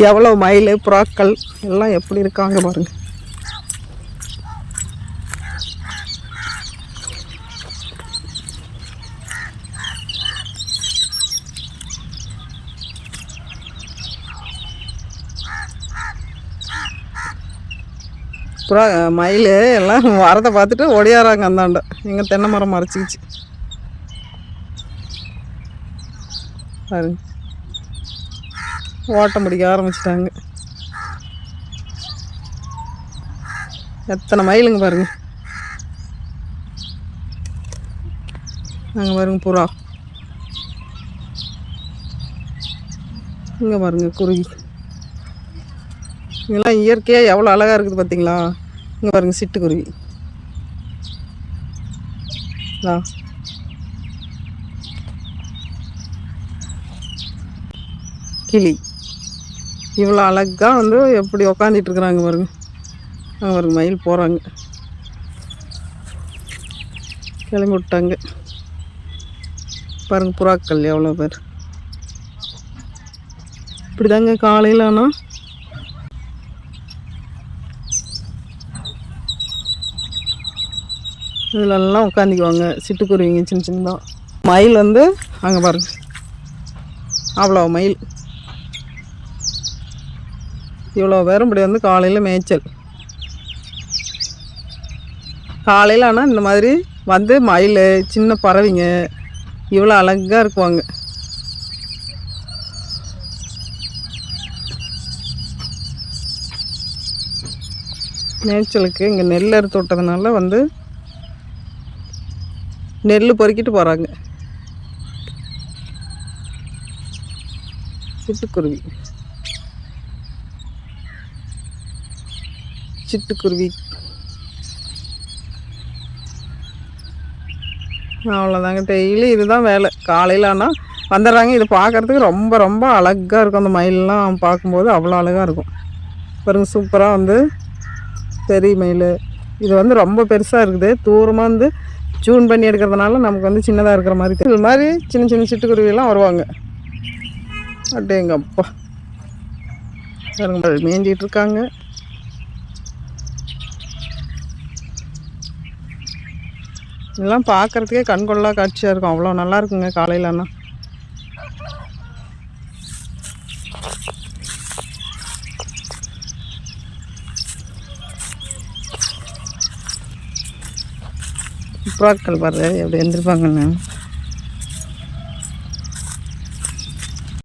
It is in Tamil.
எவ்வளோ மயில் புறாக்கள் எல்லாம் எப்படி இருக்காங்க பாருங்கள். புறா மயில் எல்லாம் வரதை பார்த்துட்டு ஒடியாராங்க அந்தாண்ட. எங்கள் தென்னை மரம் மறைச்சிக்கிச்சு பாருங்க. ஓட்டம் பிடிக்க ஆரம்பிச்சிட்டாங்க. எத்தனை மயிலுங்க பாருங்க. அங்கே பாருங்க புறா. இங்கே பாருங்க குருவி. இதெல்லாம் இயற்கையாக எவ்வளோ அழகாக இருக்குது பார்த்தீங்களா. இங்கே பாருங்கள் சிட்டுக்குருவி. கிளி இவ்வளோ அழகாக வந்து எப்படி உக்காந்துட்டு இருக்கிறாங்க பாருங்க. அங்கே பாருங்க மயில் போகிறாங்க, கிளம்பி விட்டாங்க பாருங்கள். புறாக்கள் எவ்வளோ பேர். இப்படி தாங்க காலையில் ஆனால் இதிலெல்லாம் உட்காந்துக்குவாங்க சிட்டுக்குருவிங்க சின்ன சின்னதாக. மயில் வந்து அங்கே பாருங்க அவ்வளோ மயில். இவ்வளோ பேரும் இப்படி வந்து காலையில் மேய்ச்சல். காலையில் ஆனால் இந்த மாதிரி வந்து மயில் சின்ன பறவைங்க இவ்வளோ அழகாக இருக்குவாங்க. மேய்ச்சலுக்கு இங்கே நெல் அறுத்து விட்டதுனால வந்து நெல் பொறுக்கிட்டு போகிறாங்க. சிட்டுக்குருவி சிட்டுக்குருவி அவ்வளோதாங்க. டெய்லி இதுதான் வேலை. காலையில் ஆனால் வந்துடுறாங்க. இது பார்க்குறதுக்கு ரொம்ப ரொம்ப அழகாக இருக்கும். அந்த மயிலெலாம் பார்க்கும்போது அவ்வளோ அழகாக இருக்கும் பாருங்க. சூப்பராக வந்து பெரிய மயில். இது வந்து ரொம்ப பெருசாக இருக்குது. தூரமாக வந்து ஜூன் பண்ணி எடுக்கிறதுனால நமக்கு வந்து சின்னதாக இருக்கிற மாதிரி தெரியும். இது மாதிரி சின்ன சின்ன சிட்டுக்குருவியெல்லாம் வருவாங்க. அப்படியே எங்கள் அப்பா மேய்ஞ்சிட்டு இருக்காங்க. இதெல்லாம் பார்க்குறதுக்கே கண்கொள்ளா காட்சியாக இருக்கும். அவ்வளோ நல்லா இருக்குங்க காலையில். ஆனால் புறாக்கள் பாரு எப்படி எழுந்திருப்பாங்கன்னு.